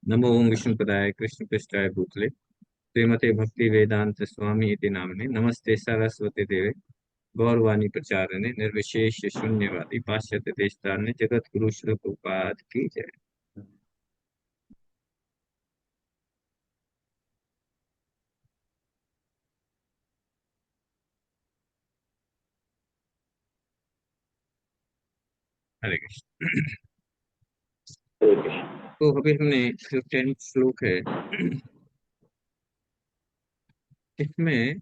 नमो ओं विष्णुपदाय कृष्णपृष्ठाय भूतले श्रीमते भक्ति वेदांत स्वामी इति नाम्ने नमस्ते सरस्वती देवे गौरवाणी प्रचारणे निर्विशेष शून्यवादी पाश्चात्य देशतारणे जगत गुरु श्री प्रभुपाद की जय। हरे कृष्ण। तो अभी हमने जो 10th श्लोक है इसमें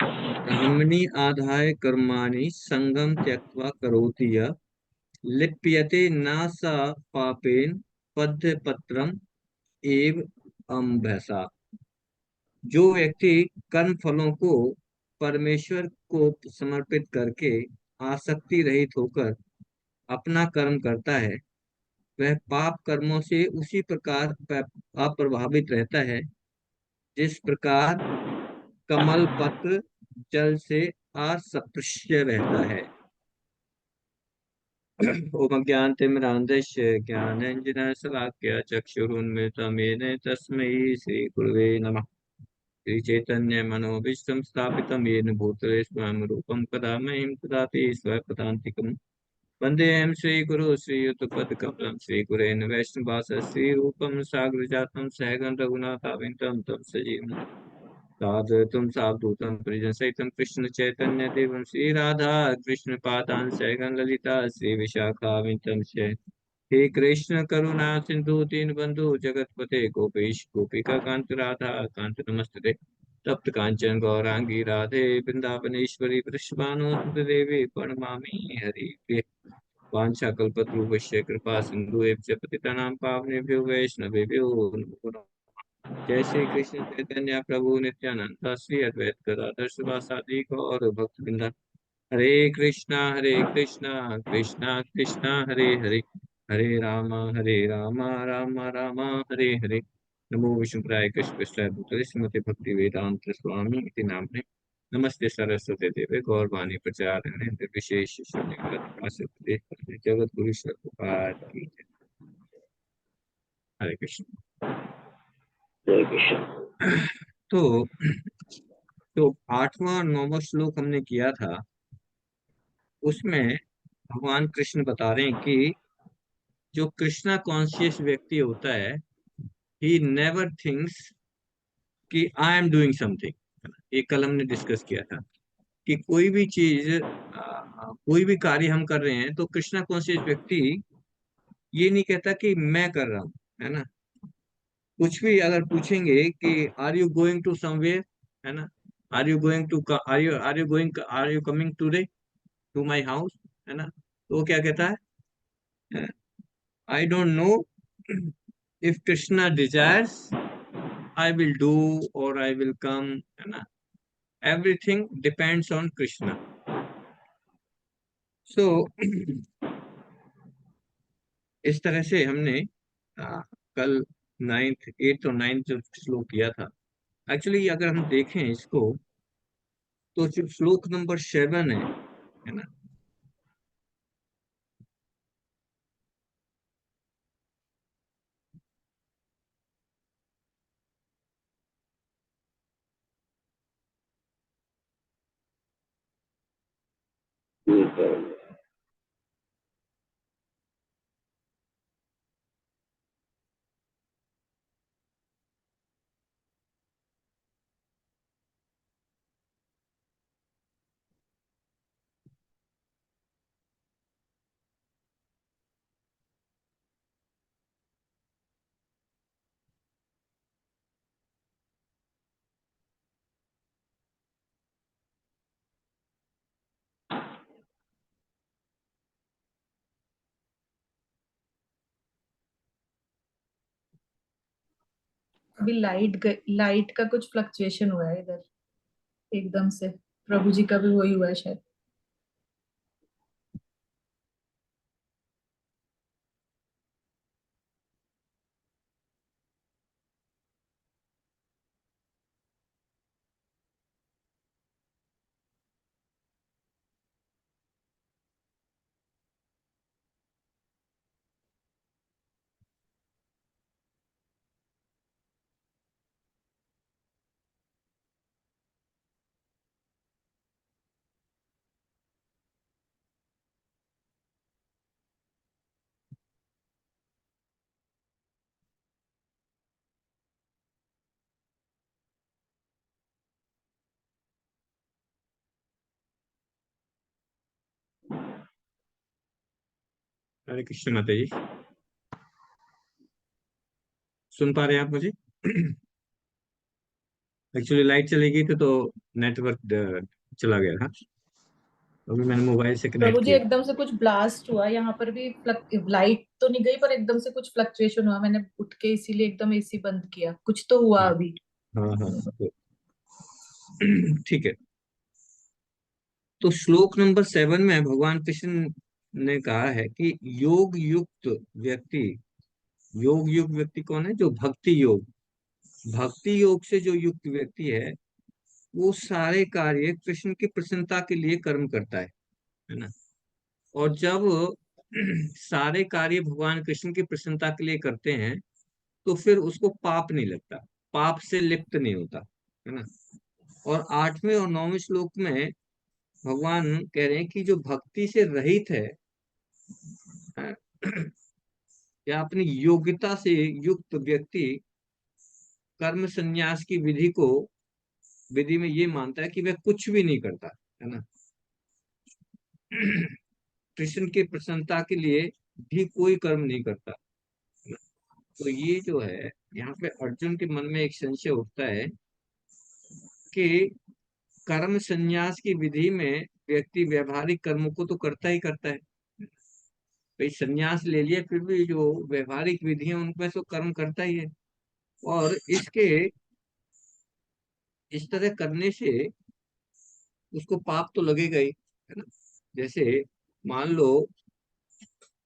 ब्राह्मणी आधाय कर्माणि संगम त्यक्त्वा करोति यः लिप्यते न स पापेन पद्मपत्रम एव अम्भसा। जो व्यक्ति कर्म फलों को परमेश्वर को समर्पित करके आसक्ति रहित होकर अपना कर्म करता है, वह पाप कर्मों से उसी प्रकार अप्रभावित रहता है जिस प्रकार कमल पत्र जल से अस्पृश्य रहता है। ओम ज्ञानतिमिरान्धस्य ज्ञानाञ्जनशलाकया चक्षुरुन्मिलितं येन तस्मै श्रीगुरवे नमः। श्रीचैतन्यमनोभीष्टं स्थापितं येन भूतले स्वयं रूपं कदा मह्यं ददाति स्वपदान्तिकम्। वन्देऽहं श्रीगुरो श्रीयुतपदकमलं श्रीगुरेण वैष्णवास श्रीरूपं साग्रजातं सहगं रघुनाथाविन्दं तं सजीवम् साद्वैतं सावधूतं परिजनसहितं कृष्ण चैतन्य देवं श्रीराधा कृष्ण पादान् सहगं ललिता श्रीविशाखाविन्दं हे कृष्ण करुणा सिंधु दीनबंधु जगतपते गोपेश गोपिका कांत राधा कांत नमस्ते। तप्त कांचन गौरांगी राधे वृंदावनेश्वरी वृषभानुसुत देवी प्रणमामि हरि प्रिय। वाञ्छाकल्पतरुभ्यश्च कृपा सिन्धु एव च पतितानां पावनेभ्यो वैष्णवेभ्यो नमो नमः। जय श्री कृष्ण चैतन्य प्रभु नित्यानंद श्री अद्वैत गदाधर शिवासादि गौर भक्तवृंद। हरे कृष्णा कृष्णा कृष्णा हरे हरे, हरे राम राम राम हरे हरे। नमो विष्णुप्राय कृष्ण भूतले श्रीमते भक्ति वेदांत स्वामी इति नाम्ने नमस्ते सरस्वती देवे गौरवाणी प्रचारिणे निर्विशेष शून्यवादी जगत गुरु प्रभुपाद की जय। हरे कृष्ण। जय कृष्ण। तो 8वां और 9वां श्लोक हमने किया था, उसमें भगवान कृष्ण बता रहे हैं कि जो कृष्णा कॉन्शियस व्यक्ति होता है, ही नेवर थिंक्स कि आई एम डूइंग समथिंग। ये कल हमने डिस्कस किया था कि कोई भी चीज कोई भी कार्य हम कर रहे हैं तो कृष्णा कॉन्शियस व्यक्ति ये नहीं कहता कि मैं कर रहा हूँ, है ना। कुछ भी अगर पूछेंगे कि are you going to somewhere, है ना, are you going to are you coming today to my house, है ना, तो वो क्या कहता है, I don't know, if Krishna desires I will do और आई विल कम, है ना, everything depends on Krishna. So इस तरह से हमने कल 9th 8th और 9th जो श्लोक किया था। एक्चुअली अगर हम देखें इसको तो जो श्लोक नंबर 7 है ना, अभी लाइट का कुछ फ्लक्चुएशन हुआ है इधर एकदम से। प्रभु जी का भी वही हुआ है शायद। हरे कृष्ण माता जी, सुन पा रहे हैं आप मुझे? एक्चुअली लाइट चली गई थी तो नेटवर्क चला गया था। अभी मैंने मोबाइल से प्रभु कनेक्ट जी किया। एकदम से कुछ ब्लास्ट हुआ यहाँ पर भी, लाइट तो नहीं गई पर एकदम से कुछ फ्लक्चुएशन हुआ, मैंने उठ के इसीलिए एकदम एसी बंद किया, कुछ तो हुआ हाँ अभी। हाँ हाँ तो ठीक है। तो श्लोक नंबर 7 में भगवान कृष्ण ने कहा है कि योग युक्त व्यक्ति कौन है? जो भक्ति योग से जो युक्त व्यक्ति है, वो सारे कार्य कृष्ण की प्रसन्नता के लिए कर्म करता है ना। और जब सारे कार्य भगवान कृष्ण की प्रसन्नता के लिए करते हैं, तो फिर उसको पाप नहीं लगता, पाप से लिप्त नहीं होता, है ना। और 8वें और 9वें श्लोक में भगवान कह रहे हैं कि जो भक्ति से रहित है, या अपनी योग्यता से युक्त व्यक्ति कर्म संन्यास की विधि में ये मानता है कि वह कुछ भी नहीं करता, है ना। कृष्ण की प्रसन्नता के लिए भी कोई कर्म नहीं करता, है ना? तो ये जो है, यहाँ पे अर्जुन के मन में एक संशय उठता है कि कर्म संन्यास की विधि में व्यक्ति व्यवहारिक कर्मों को तो करता ही करता है, भाई संन्यास ले लिया, फिर भी जो व्यवहारिक विधि है उनमें तो कर्म करता ही है। और इसके इस तरह करने से उसको पाप तो लगेगा ही, है ना। जैसे मान लो,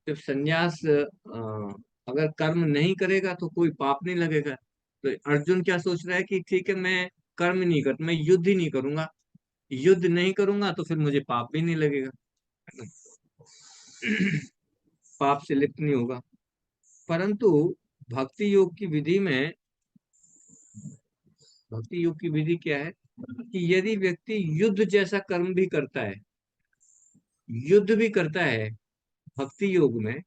जब संन्यास अगर कर्म नहीं करेगा तो कोई पाप नहीं लगेगा। तो अर्जुन क्या सोच रहा है कि ठीक है, मैं कर्म नहीं कर, मैं युद्ध ही नहीं करूंगा, युद्ध नहीं करूंगा तो फिर मुझे पाप भी नहीं लगेगा, है ना। पाप से लिप्त नहीं होगा। परंतु भक्ति योग की विधि में भक्ति योग की विधि क्या है कि यदि व्यक्ति युद्ध जैसा कर्म भी करता है, युद्ध भी करता है भक्ति योग में,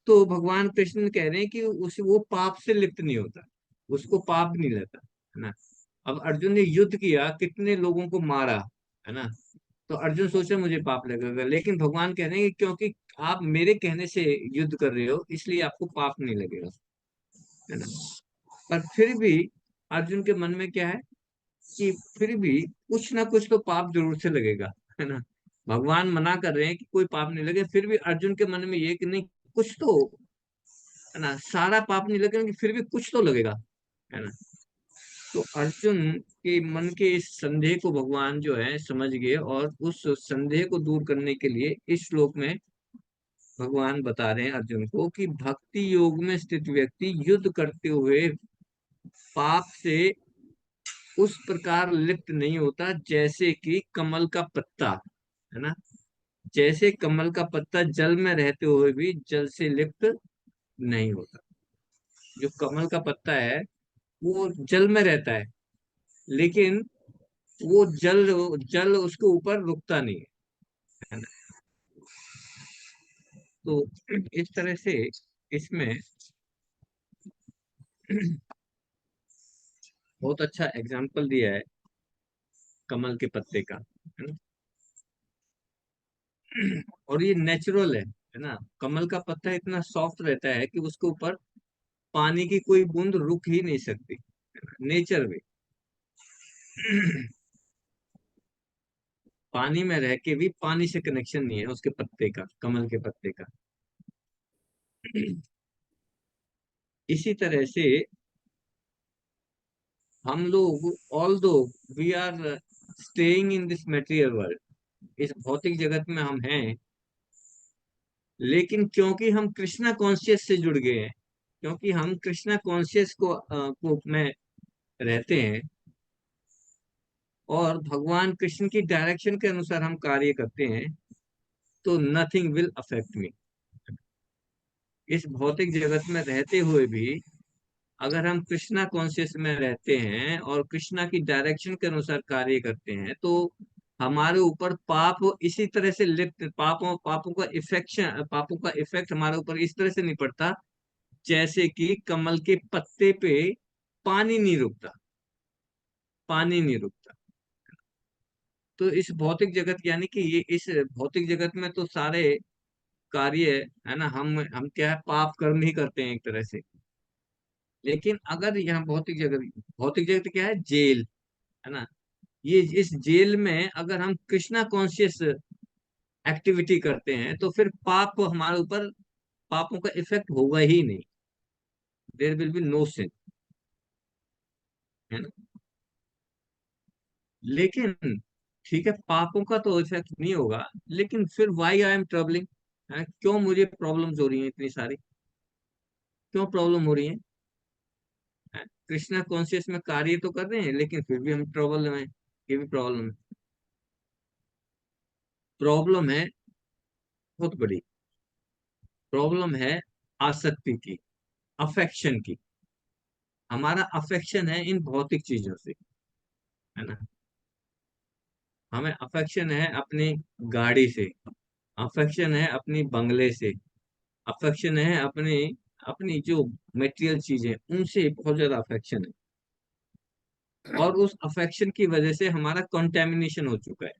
तो भगवान कृष्ण कह रहे हैं कि वो पाप से लिप्त नहीं होता, उसको पाप नहीं लगता, है ना। अब अर्जुन ने युद्ध किया, कितने लोगों को मारा, है ना। तो अर्जुन सोच रहे मुझे पाप लगेगा, लेकिन भगवान कह रहे हैं कि क्योंकि आप मेरे कहने से युद्ध कर रहे हो, इसलिए आपको पाप नहीं लगेगा, है ना। पर फिर भी अर्जुन के मन में क्या है कि फिर भी कुछ ना कुछ तो पाप जरूर से लगेगा, है ना। भगवान मना कर रहे हैं कि कोई पाप नहीं लगे, फिर भी अर्जुन के मन में ये कि नहीं, कुछ तो, है ना, सारा पाप नहीं लगेगा लेकिन फिर भी कुछ तो लगेगा, है ना। तो अर्जुन के मन के इस संदेह को भगवान जो है समझ गए, और उस संदेह को दूर करने के लिए इस श्लोक में भगवान बता रहे हैं अर्जुन को कि भक्ति योग में स्थित व्यक्ति युद्ध करते हुए पाप से उस प्रकार लिप्त नहीं होता, जैसे कि कमल का पत्ता, है ना। जैसे कमल का पत्ता जल में रहते हुए भी जल से लिप्त नहीं होता। जो कमल का पत्ता है वो जल में रहता है, लेकिन वो जल जल उसके ऊपर रुकता नहीं है ना। तो इस तरह से इसमें बहुत अच्छा एग्जाम्पल दिया है कमल के पत्ते का, है ना। और ये नेचुरल है ना। कमल का पत्ता इतना सॉफ्ट रहता है कि उसके ऊपर पानी की कोई बूंद रुक ही नहीं सकती, नेचर में। पानी में रह के भी पानी से कनेक्शन नहीं है उसके पत्ते का, कमल के पत्ते का। इसी तरह से हम लोग, although we are staying in this material world, इस भौतिक जगत में हम हैं, लेकिन क्योंकि हम कृष्णा कॉन्शियस से जुड़ गए हैं, क्योंकि हम कृष्णा कॉन्शियस को में रहते हैं, और भगवान कृष्ण की डायरेक्शन के अनुसार हम कार्य करते हैं, तो नथिंग विल अफेक्ट मी। इस भौतिक जगत में रहते हुए भी अगर हम कृष्णा कॉन्शियस में रहते हैं और कृष्णा की डायरेक्शन के अनुसार कार्य करते हैं, तो हमारे ऊपर पाप इसी तरह से लिप्त, पापों का इफेक्ट हमारे ऊपर इस तरह से नहीं पड़ता, जैसे कि कमल के पत्ते पे पानी नहीं रुकता, पानी नहीं रुकता। तो इस भौतिक जगत यानी कि ये इस भौतिक जगत में तो सारे कार्य है ना, हम क्या है, पाप कर्म ही करते हैं एक तरह से। लेकिन अगर यहाँ भौतिक जगत क्या है, जेल है ना, ये इस जेल में अगर हम कृष्णा कॉन्शियस एक्टिविटी करते हैं तो फिर पाप हमारे ऊपर, पापों का इफेक्ट होगा ही नहीं। There will be no sin, है ना। लेकिन ठीक है, पापों का तो इफेक्ट नहीं होगा, लेकिन फिर वाई आई एम ट्रबलिंग, क्यों मुझे प्रॉब्लम्स हो रही हैं इतनी सारी, क्यों प्रॉब्लम हो रही है? कृष्णा कॉन्शियस में कार्य तो कर रहे हैं लेकिन फिर भी हम ट्रबल में, ये भी प्रॉब्लम है। प्रॉब्लम है बहुत बड़ी, प्रॉब्लम है आसक्ति की, अफेक्शन की। हमारा अफेक्शन है इन भौतिक चीजों से, है ना। हमें अफेक्शन है अपनी गाड़ी से, अफेक्शन है अपनी बंगले से, अफेक्शन है अपनी अपनी जो मटेरियल चीजें, उनसे बहुत ज्यादा अफेक्शन है। और उस अफेक्शन की वजह से हमारा कंटेमिनेशन हो चुका है।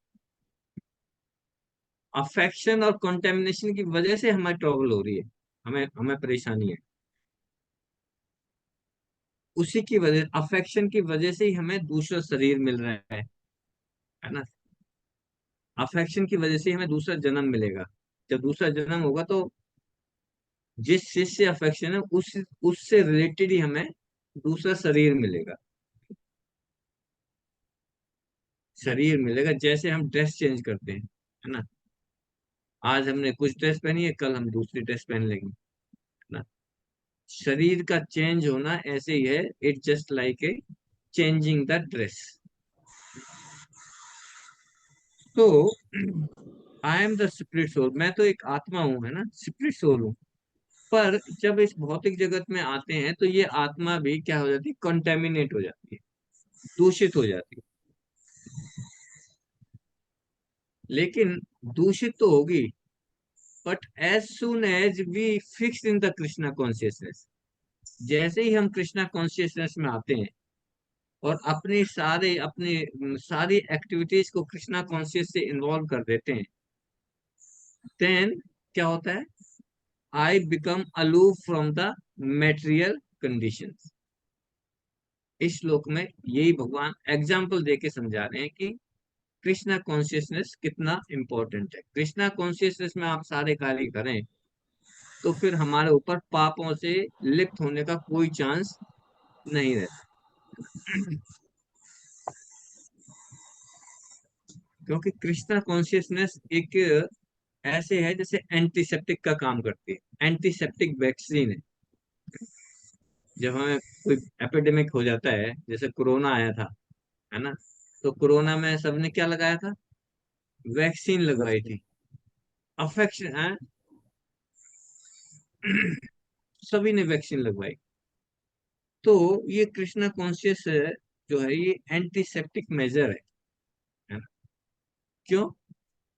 अफेक्शन और कंटेमिनेशन की वजह से हमें ट्रबल हो रही है, हमें हमें परेशानी है। उसी की वजह, अफेक्शन की वजह से ही हमें दूसरा शरीर मिल रहा है ना। अफेक्शन की वजह से ही हमें दूसरा जन्म मिलेगा। जब दूसरा जन्म होगा तो जिस चीज से अफेक्शन है उससे रिलेटेड ही हमें दूसरा शरीर मिलेगा। शरीर मिलेगा, जैसे हम ड्रेस चेंज करते हैं, है ना। आज हमने कुछ ड्रेस पहनी है, कल हम दूसरी ड्रेस पहन लेंगे, है ना। शरीर का चेंज होना ऐसे ही है, it just like a changing the dress. तो I am the spirit soul, मैं तो एक आत्मा हूँ, है ना, स्पिरिट सोल हूँ। पर जब इस भौतिक जगत में आते हैं तो ये आत्मा भी क्या हो जाती है, कंटेमिनेट हो जाती है, दूषित हो जाती है। लेकिन दूषित तो होगी, but as soon as we fix in the Krishna consciousness, जैसे ही हम कृष्णा कॉन्शियसनेस में आते हैं और अपनी सारी एक्टिविटीज को कृष्णा कॉन्शियस से इन्वॉल्व कर देते हैं, देन क्या होता है, I become aloof from the material conditions. इस श्लोक में यही भगवान एग्जाम्पल देके समझा रहे हैं कि कृष्णा कॉन्शियसनेस कितना इंपॉर्टेंट है। कृष्णा कॉन्शियसनेस में आप सारे कार्य करें तो फिर हमारे ऊपर पापों से लिप्त होने का कोई चांस नहीं रहता। क्योंकि कृष्णा कॉन्शियसनेस एक ऐसे है जैसे एंटीसेप्टिक का काम करती है, एंटीसेप्टिक वैक्सीन है। जब हमें कोई एपिडेमिक हो जाता है, जैसे कोरोना आया था, है ना, तो कोरोना में सबने क्या लगाया था, वैक्सीन लगवाई थी। अफेक्शन है, सभी ने वैक्सीन लगवाई। तो ये कृष्णा कॉन्शियस जो है ये एंटीसेप्टिक मेजर है ना। क्यों,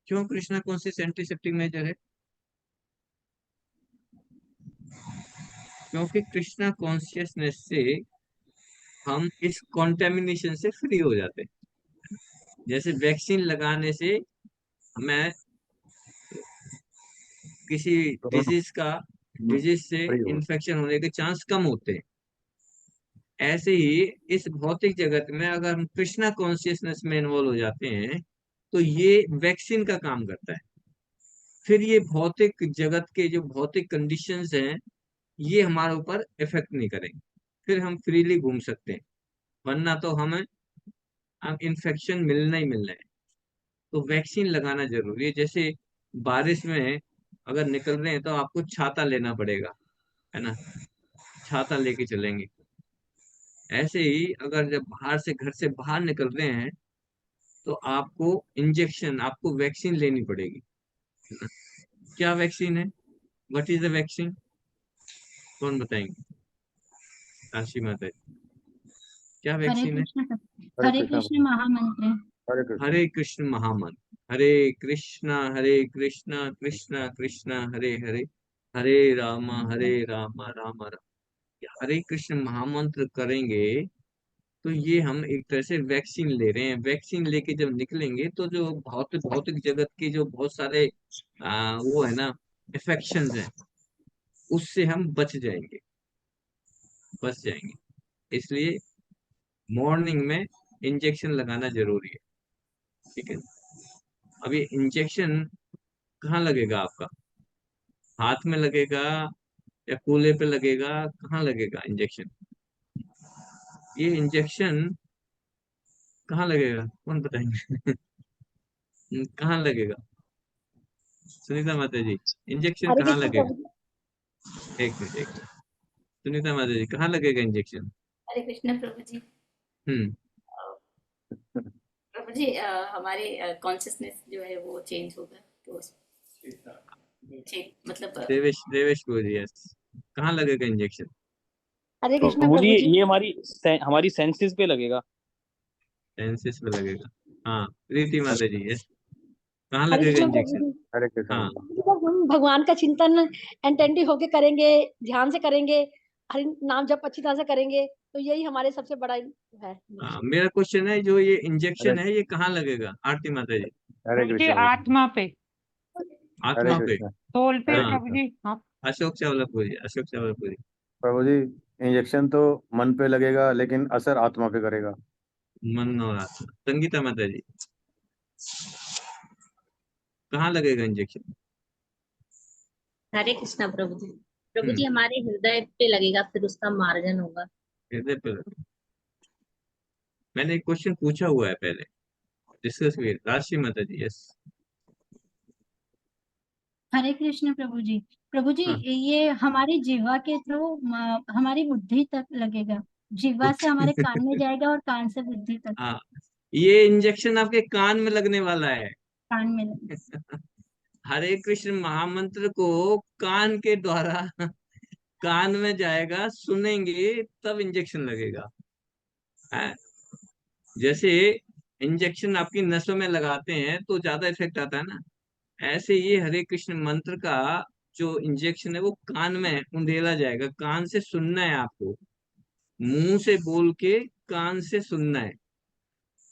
क्यों कृष्णा कॉन्शियस एंटीसेप्टिक मेजर है? क्योंकि कृष्णा कॉन्शियसनेस से हम इस कॉन्टेमिनेशन से फ्री हो जाते हैं। जैसे वैक्सीन लगाने से हमें किसी डिजीज से इन्फेक्शन होने के चांस कम होते हैं। ऐसे ही इस भौतिक जगत में अगर हम कृष्णा कॉन्शियसनेस में इन्वॉल्व हो जाते हैं तो ये वैक्सीन का काम करता है। फिर ये भौतिक जगत के जो भौतिक कंडीशंस हैं ये हमारे ऊपर इफेक्ट नहीं करेंगे, फिर हम फ्रीली घूम सकते हैं। वरना तो हमें अब इन्फेक्शन मिलना ही मिलना है। तो वैक्सीन लगाना जरूरी है। जैसे बारिश में अगर निकल रहे हैं तो आपको छाता लेना पड़ेगा, है ना, छाता लेके चलेंगे। ऐसे ही अगर जब बाहर से घर से बाहर निकल रहे हैं तो आपको इंजेक्शन, आपको वैक्सीन लेनी पड़ेगी, है ना। क्या वैक्सीन है, व्हाट इज द वैक्सीन, कौन बताएंगे? काशी माता जी, क्या हरे वैक्सीन है? कृष्ण हरे हरे कृष्णा कृष्ण महामंत्र। हरे कृष्णा। हरे कृष्ण महामंत्र, हरे कृष्णा कृष्णा कृष्णा हरे हरे, हरे राम राम राम। हरे कृष्ण महामंत्र करेंगे तो ये हम एक तरह से वैक्सीन ले रहे हैं। वैक्सीन लेके जब निकलेंगे तो जो भौतिक भौतिक जगत के जो बहुत सारे वो है ना, इफेक्शन है उससे हम बच जाएंगे। इसलिए मॉर्निंग में इंजेक्शन लगाना जरूरी है। ठीक है। अब ये इंजेक्शन कहाँ लगेगा आपका? हाथ में लगेगा या कूल्हे पे लगेगा? कहाँ लगेगा इंजेक्शन? ये इंजेक्शन कहाँ लगेगा, कौन बताएंगे? कहाँ लगेगा? सुनीता माता जी, इंजेक्शन हरे कहाँ कृष्ण लगेगा? प्रभु जी। एक मिनट। सुनीता माता जी, कहाँ लगेगा इंजेक्शन? हरे कृष्ण प्रभु जी। हम्म। प्रभु जी, हमारे कॉन्शियसनेस जो है वो चेंज होगा तो मतलब देवेश बोलिए, यस। कहाँ लगेगा इंजेक्शन? हरे कृष्ण प्रभु जी प्रभु जी। ये हमारी सेंसेस पे लगेगा। सेंसिस में लगेगा। हाँ, प्रीति माता जी, यस। कहाँ हरे लगेगा कृष्ण प्रभु इंजेक्शन? जी। हरे कृष्ण हाँ, प्रभु। जब हम भगवान का चिंतन अटेंटिव होके करेंगे, ध्यान से करेंगे, हरि नाम जप अच्छी तरह से करेंगे, तो यही हमारे सबसे बड़ा है। मेरा क्वेश्चन है, जो ये हरे इंजेक्शन है ये कहाँ लगेगा, आरती माता जी? हरे प्रभु जी कृष्ण प्रभु। आत्मा पे, हरे आत्मा पे? कृष्ण। सोल पे हरे हाँ, प्रभु कृष्ण जी। हाँ, अशोक चावला पूरी, अशोक चावला पूरी। प्रभु जी, इंजेक्शन तो मन पे लगेगा लेकिन असर आत्मा पे करेगा। मन और आत्मा। संगीता माता जी, कहाँ लगेगा इंजेक्शन? हरे कृष्णा प्रभु जी। प्रभु हम्म, जी हमारे हृदय पे लगेगा, फिर उसका मार्जन होगा। हृदय पे लगेगा। मैंने एक क्वेश्चन पूछा हुआ है पहले, डिस्कस हुई, राशि माता जी, यस। हरे कृष्ण प्रभु जी। प्रभु जी, हाँ। ये हमारी जीवा के थ्रू हमारी बुद्धि तक लगेगा। जीवा से हमारे कान में जाएगा और कान से बुद्धि तक। हाँ, ये इंजेक्शन आपके कान में लगने वाला है। कान में लगेगा। हरे कृष्ण महामंत्र को कान के द्वारा कान में जाएगा, सुनेंगे तब इंजेक्शन लगेगा। हाँ, जैसे इंजेक्शन आपकी नसों में लगाते हैं तो ज्यादा इफेक्ट आता है ना, ऐसे ये हरे कृष्ण मंत्र का जो इंजेक्शन है वो कान में उंडेला जाएगा। कान से सुनना है आपको, मुंह से बोल के कान से सुनना है,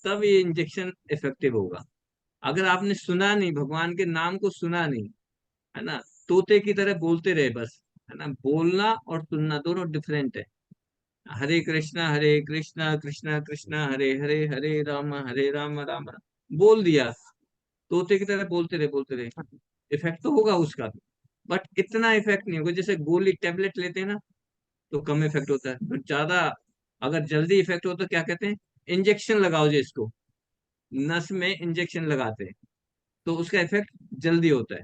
तब ये इंजेक्शन इफेक्टिव होगा। अगर आपने सुना नहीं, भगवान के नाम को सुना नहीं, है ना, तोते की तरह बोलते रहे बस, है ना, बोलना और सुनना दोनों डिफरेंट है। हरे कृष्णा कृष्णा कृष्णा हरे हरे, हरे राम राम राम बोल दिया, तोते की तरह बोलते रहे, इफेक्ट तो होगा उसका, बट इतना इफेक्ट नहीं होगा। जैसे गोली टेबलेट लेते हैं ना, तो कम इफेक्ट होता है, तो ज्यादा अगर जल्दी इफेक्ट हो तो क्या कहते हैं, इंजेक्शन लगाओ जी इसको, नस में इंजेक्शन लगाते हैं तो उसका इफेक्ट जल्दी होता है।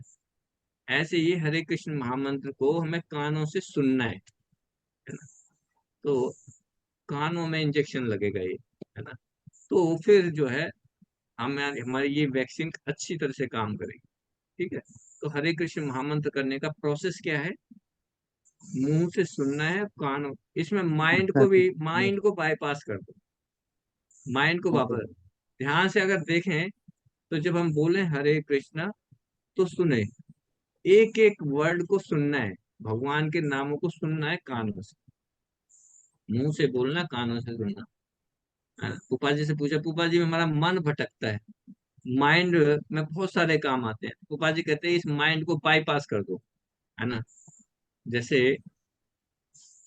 ऐसे ही हरे कृष्ण महामंत्र को हमें कानों से सुनना है ना, तो कानों में इंजेक्शन लगेगा ये, है ना, तो फिर जो है हम हमारी ये वैक्सीन अच्छी तरह से काम करेगी। ठीक है। तो हरे कृष्ण महामंत्र करने का प्रोसेस क्या है, मुंह से सुनना है, कानों, इसमें माइंड को बाईपास कर दो, माइंड को वापस ध्यान से अगर देखें तो जब हम बोले हरे कृष्णा तो सुने, एक एक वर्ड को सुनना है, भगवान के नामों को सुनना है कानों से, मुंह से बोलना, कानों से सुनना। पुपा जी से पूछा, पुपा जी में हमारा मन भटकता है, माइंड में बहुत सारे काम आते हैं, पुपा जी कहते हैं इस माइंड को बाईपास कर दो, है ना। जैसे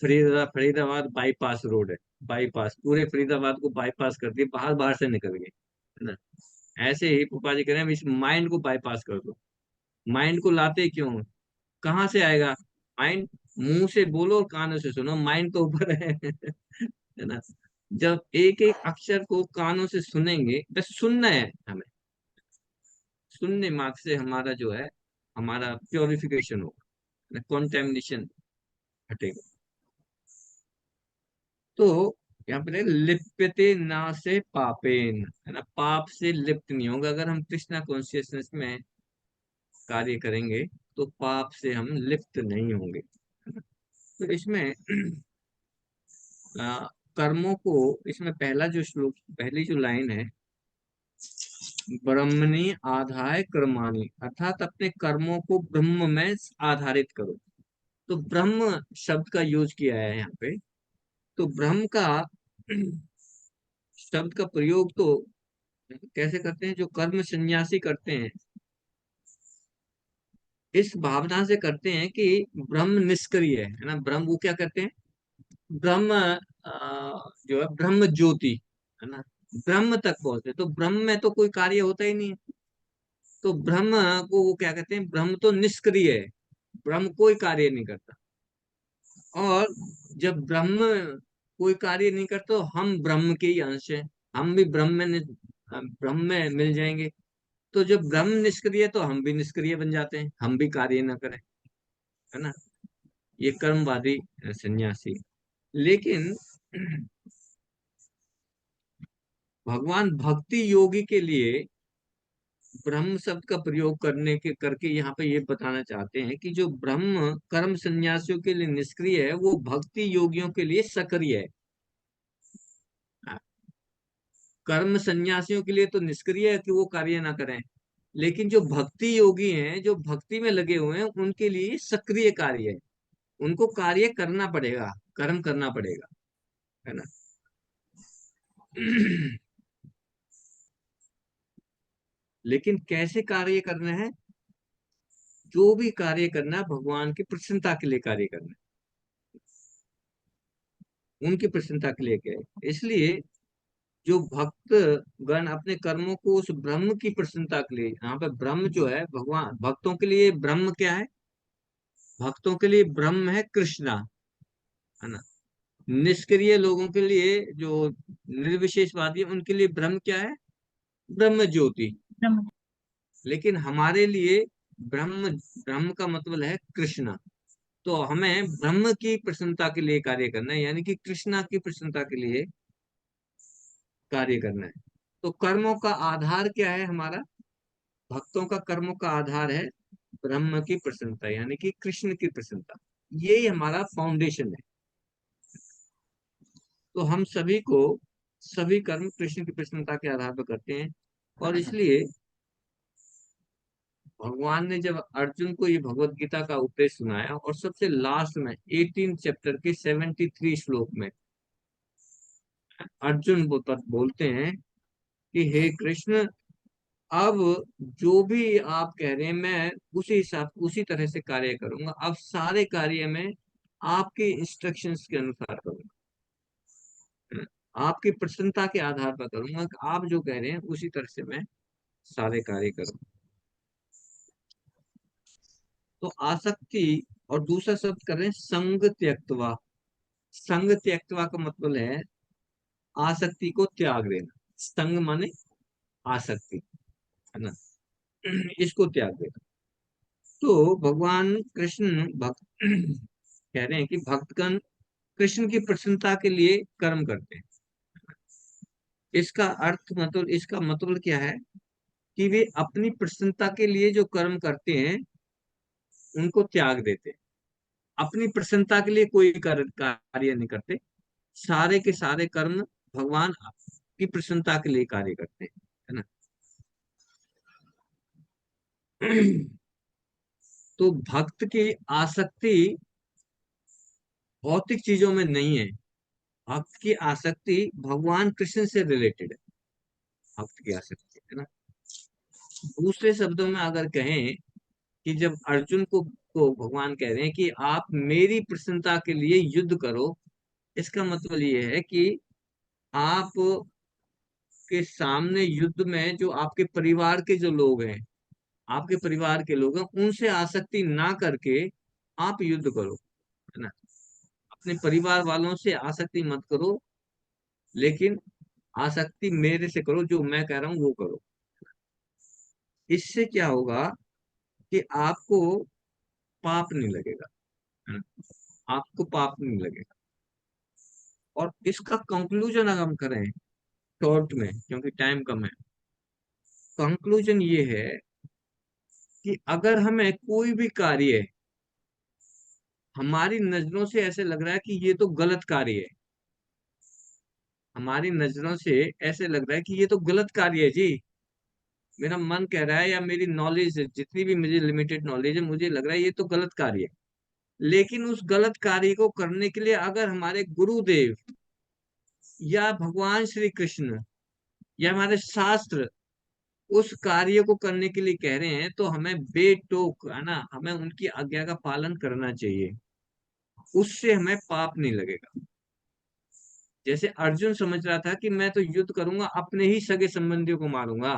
फरीदाबाद बाईपास रोड है, बाईपास पूरे फरीदाबाद को बाईपास कर दिए, बाहर बाहर से निकल गए, है ना। ऐसे ही पुपा जी कह रहे हैं इस माइंड को बाईपास कर दो। माइंड को लाते क्यों, कहाँ से आएगा माइंड? मुंह से बोलो और कानों से सुनो, माइंड तो ऊपर है है ना। जब एक एक अक्षर को कानों से सुनेंगे, बस सुनना है हमें, सुनने मात्र से हमारा जो है, हमारा प्योरिफिकेशन होगा, कॉन्टेमिनेशन हटेगा। तो यहाँ पर है, लिप्यते ना से पापेन, है ना, पाप से लिप्त नहीं होगा। अगर हम कृष्णा कॉन्शियसनेस में कार्य करेंगे तो पाप से हम लिप्त नहीं होंगे, है ना। तो इसमें कर्मों को, इसमें पहला जो श्लोक, पहली जो लाइन है, ब्रह्मणि आधाय कर्माणि, अर्थात अपने कर्मों को ब्रह्म में आधारित करो। तो ब्रह्म शब्द का यूज किया है यहाँ पे, तो ब्रह्म का शब्द का प्रयोग तो कैसे करते हैं, जो कर्म सन्यासी करते हैं, इस भावना से करते हैं कि ब्रह्म निष्क्रिय है ना। ब्रह्म वो क्या करते हैं, ब्रह्म जो है ब्रह्म ज्योति है ना, ब्रह्म तक पहुंचते। तो ब्रह्म में तो कोई कार्य होता ही नहीं है। तो ब्रह्म को वो क्या कहते हैं, ब्रह्म तो निष्क्रिय है, ब्रह्म कोई कार्य नहीं करता। और जब ब्रह्म कोई कार्य नहीं करता तो हम ब्रह्म के ही अंश हैं, हम भी ब्रह्म में मिल जाएंगे। तो जब ब्रह्म निष्क्रिय है तो हम भी निष्क्रिय बन जाते हैं, हम भी कार्य न करें, है ना। ये कर्मवादी सन्यासी। लेकिन भगवान भक्ति योगी के लिए ब्रह्म शब्द का प्रयोग करके यहाँ पे ये बताना चाहते हैं कि जो ब्रह्म कर्म सन्यासियों के लिए निष्क्रिय है वो भक्ति योगियों के लिए सक्रिय है। कर्म सन्यासियों के लिए तो निष्क्रिय है कि वो कार्य ना करें, लेकिन जो भक्ति योगी हैं, जो भक्ति में लगे हुए हैं, उनके लिए सक्रिय कार्य है, उनको कार्य करना पड़ेगा, कर्म करना पड़ेगा, है ना। लेकिन कैसे कार्य करना है, जो भी कार्य करना है भगवान की प्रसन्नता के लिए कार्य करना है, उनकी प्रसन्नता के लिए क्या है। इसलिए जो भक्त गण अपने कर्मों को उस ब्रह्म की प्रसन्नता के लिए, यहाँ पे ब्रह्म जो है भगवान, भक्तों के लिए ब्रह्म क्या है, भक्तों के लिए ब्रह्म है कृष्णा, है ना। निष्क्रिय लोगों के लिए, जो निर्विशेषवादी है, उनके लिए ब्रह्म क्या है, ब्रह्म ज्योति। ब्रह्म लेकिन हमारे लिए ब्रह्म, ब्रह्म का मतलब है कृष्णा। तो हमें ब्रह्म की प्रसन्नता के लिए कार्य करना है, यानी कि कृष्णा की प्रसन्नता के लिए कार्य करना है। तो कर्मों का आधार क्या है हमारा, भक्तों का कर्मों का आधार है ब्रह्म की प्रसन्नता, यानी कि कृष्ण की प्रसन्नता। यही हमारा फाउंडेशन है। तो हम सभी को, सभी कर्म कृष्ण की प्रसन्नता के आधार पर करते हैं। और इसलिए भगवान ने जब अर्जुन को ये भगवत गीता का उपदेश सुनाया, और सबसे लास्ट में 18 चैप्टर के 73 श्लोक में अर्जुन बोलते हैं कि हे कृष्ण, अब जो भी आप कह रहे हैं मैं उसी हिसाब, उसी तरह से कार्य करूंगा। अब सारे कार्य में आपके इंस्ट्रक्शंस के अनुसार करूंगा, आपकी प्रसन्नता के आधार पर करूंगा, कि आप जो कह रहे हैं उसी तरह से मैं सारे कार्य करूंगा। तो आसक्ति, और दूसरा शब्द कर रहे हैं संग त्यक्तवा। संग त्यक्तवा का मतलब है आसक्ति को त्याग देना। संग माने आसक्ति, है ना, इसको त्याग देना। तो भगवान कृष्ण भक्त कह रहे हैं कि भक्तगण कृष्ण की प्रसन्नता के लिए कर्म करते हैं। इसका अर्थ मतलब, इसका मतलब क्या है कि वे अपनी प्रसन्नता के लिए जो कर्म करते हैं उनको त्याग देते हैं। अपनी प्रसन्नता के लिए कोई कार्य नहीं करते, सारे के सारे कर्म भगवान की प्रसन्नता के लिए कार्य करते हैं, है ना। तो भक्त की आसक्ति भौतिक चीजों में नहीं है, भक्त की आसक्ति भगवान कृष्ण से रिलेटेड है, भक्त की आसक्ति, है ना। दूसरे शब्दों में अगर कहें कि जब अर्जुन को भगवान कह रहे हैं कि आप मेरी प्रसन्नता के लिए युद्ध करो, इसका मतलब ये है कि आप के सामने युद्ध में जो आपके परिवार के जो लोग हैं, आपके परिवार के लोग हैं, उनसे आसक्ति ना करके आप युद्ध करो, है ना। अपने परिवार वालों से आसक्ति मत करो, लेकिन आसक्ति मेरे से करो, जो मैं कह रहा हूं वो करो। इससे क्या होगा कि आपको पाप नहीं लगेगा, है ना, आपको पाप नहीं लगेगा। और इसका कंक्लूजन अगर हम करें शॉर्ट में, क्योंकि टाइम कम है, कंक्लूजन ये है कि अगर हमें कोई भी कार्य हमारी नजरों से ऐसे लग रहा है कि ये तो गलत कार्य है, हमारी नजरों से ऐसे लग रहा है कि ये तो गलत कार्य है जी, मेरा मन कह रहा है या मेरी नॉलेज जितनी भी मुझे लिमिटेड नॉलेज है, मुझे लग रहा है ये तो गलत कार्य है। लेकिन उस गलत कार्य को करने के लिए अगर हमारे गुरुदेव या भगवान श्री कृष्ण या हमारे शास्त्र उस कार्य को करने के लिए कह रहे हैं तो हमें बेटोक, है ना, हमें उनकी आज्ञा का पालन करना चाहिए, उससे हमें पाप नहीं लगेगा। जैसे अर्जुन समझ रहा था कि मैं तो युद्ध करूंगा, अपने ही सगे संबंधियों को मारूंगा,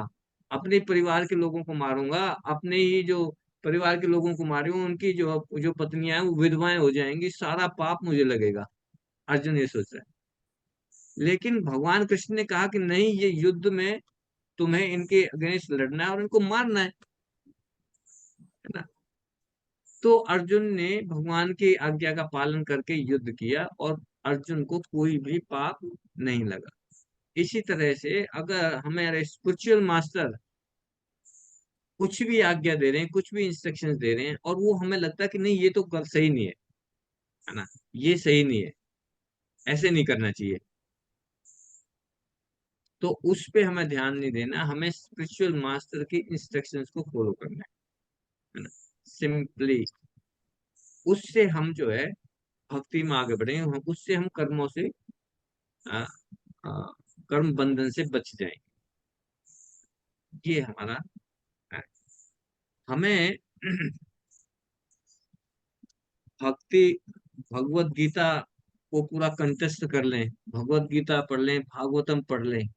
अपने परिवार के लोगों को मारूंगा, अपने ही जो परिवार के लोगों को मारूंगा, उनकी जो जो पत्नियां हैं वो विधवाएं हो जाएंगी, सारा पाप मुझे लगेगा। अर्जुन ये सोच रहा है। लेकिन भगवान कृष्ण ने कहा कि नहीं, ये युद्ध में तुम्हें इनके अगेंस्ट लड़ना है और इनको मारना है ना। तो अर्जुन ने भगवान की आज्ञा का पालन करके युद्ध किया और अर्जुन को कोई भी पाप नहीं लगा। इसी तरह से अगर हमारे स्पिरिचुअल मास्टर कुछ भी आज्ञा दे रहे हैं, कुछ भी इंस्ट्रक्शंस दे रहे हैं, और वो हमें लगता है कि नहीं ये तो सही नहीं है ना, ये सही नहीं है, ऐसे नहीं करना चाहिए, तो उस पे हमें ध्यान नहीं देना, हमें स्पिरिचुअल मास्टर की इंस्ट्रक्शंस को फॉलो करना है ना, सिंपली। उससे हम जो है भक्ति में आगे बढ़े, उससे हम कर्मों से आ, आ, कर्म बंधन से बच जाएंगे। ये हमारा है। हमें भक्ति, भगवत गीता को पूरा कंठस्थ कर लें, भगवत गीता पढ़ लें, भागवतम पढ़ लें,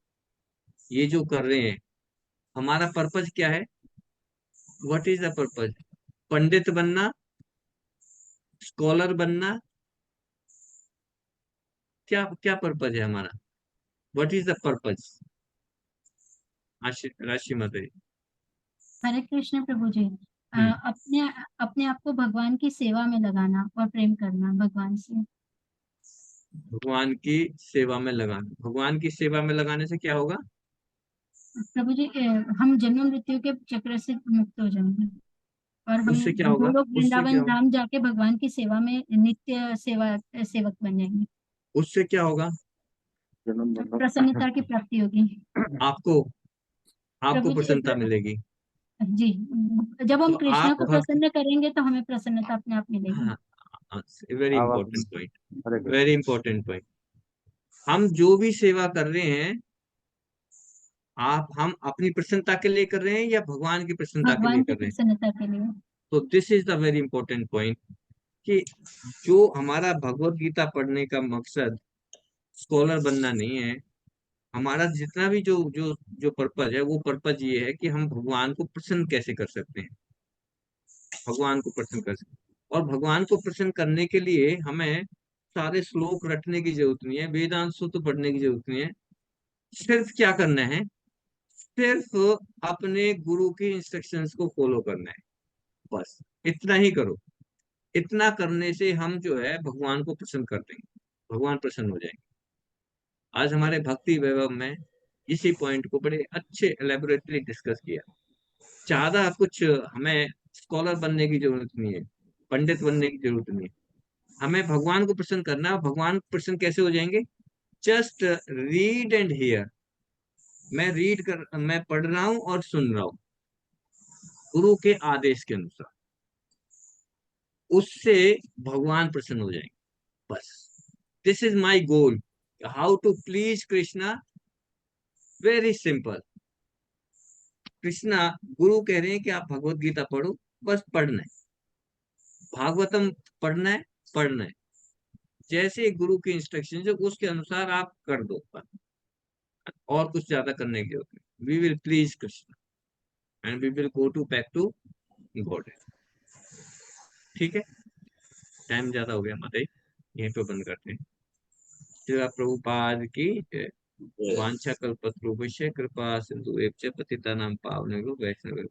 ये जो कर रहे हैं, हमारा पर्पज क्या है? What is the purpose? पंडित बनना, स्कॉलर बनना, क्या क्या पर्पज है हमारा? What is the purpose? Rashi माता जी। हरे कृष्ण प्रभु जी। हम्म। अपने अपने आप को भगवान की सेवा में लगाना और प्रेम करना भगवान से। भगवान की सेवा में लगाना, भगवान की सेवा में लगाने से क्या होगा? प्रभु जी, हम जन्म मृत्यु के चक्र से मुक्त हो जाएंगे और हम उससे क्या होगा? गोलोक उससे क्या वृंदावन होगा? धाम जाके भगवान की सेवा में नित्य सेवक बन जाएंगे। उससे क्या होगा? प्रसन्नता की प्राप्ति होगी। आपको आपको प्रभु जी, प्रसन्नता मिलेगी। जी, जब हम तो कृष्णा आप को भक्त, प्रसन्न करेंगे तो हमें प्रसन्नता अपने आप मिलेगी। हाँ, वेरी अब important point, Hare Krishna. Very important point. हम जो भी सेवा कर रहे हैं, हम अपनी प्रसन्नता के लिए कर रहे हैं या भगवान की प्रसन्नता के लिए भगवान की कर रहे हैं? प्रसन्नता के लिए। तो this is the very important point कि जो हमारा भगवत गीता पढ़ने का मकसद स्कॉलर बनना नहीं है, हमारा जितना भी जो जो जो पर्पज है, वो पर्पज ये है कि हम भगवान को प्रसन्न कैसे कर सकते हैं, भगवान को प्रसन्न कर सकते हैं। और भगवान को प्रसन्न करने के लिए हमें सारे श्लोक रटने की जरूरत नहीं है, वेदांत सूत्र पढ़ने की जरूरत नहीं है। सिर्फ क्या करना है? सिर्फ अपने गुरु की इंस्ट्रक्शंस को फॉलो करना है, बस इतना ही करो। इतना करने से हम जो है भगवान को प्रसन्न कर देंगे, भगवान प्रसन्न हो जाएंगे। आज हमारे भक्ति वैभव में इसी पॉइंट को बड़े अच्छे एलेबोरेटली डिस्कस किया। ज्यादा कुछ हमें स्कॉलर बनने की जरूरत नहीं है, पंडित बनने की जरूरत नहीं है, हमें भगवान को प्रसन्न करना है। भगवान प्रसन्न कैसे हो जाएंगे? Just read and here. मैं पढ़ रहा हूँ और सुन रहा हूँ गुरु के आदेश के अनुसार, उससे भगवान प्रसन्न हो जाएंगे, बस। This is my goal, how to please Krishna. Very simple. Krishna guru कह रहे हैं कि आप भगवत गीता पढ़ो, बस पढ़ना है, भागवतम पढ़ना है, पढ़ना है, जैसे गुरु की इंस्ट्रक्शन है उसके अनुसार आप कर दो, और कुछ ज्यादा करने की जरूरत नहीं। We will please Krishna and we will go to back to God. ठीक है, टाइम ज्यादा हो गया माता जी, यहीं पे बंद करते हैं। श्री प्रभुपाद की जय। वांछा कल्पतरुभ्यश्च कृपा सिंधु एवं च पतितानां पावनेभ्यो वैष्णवेभ्यो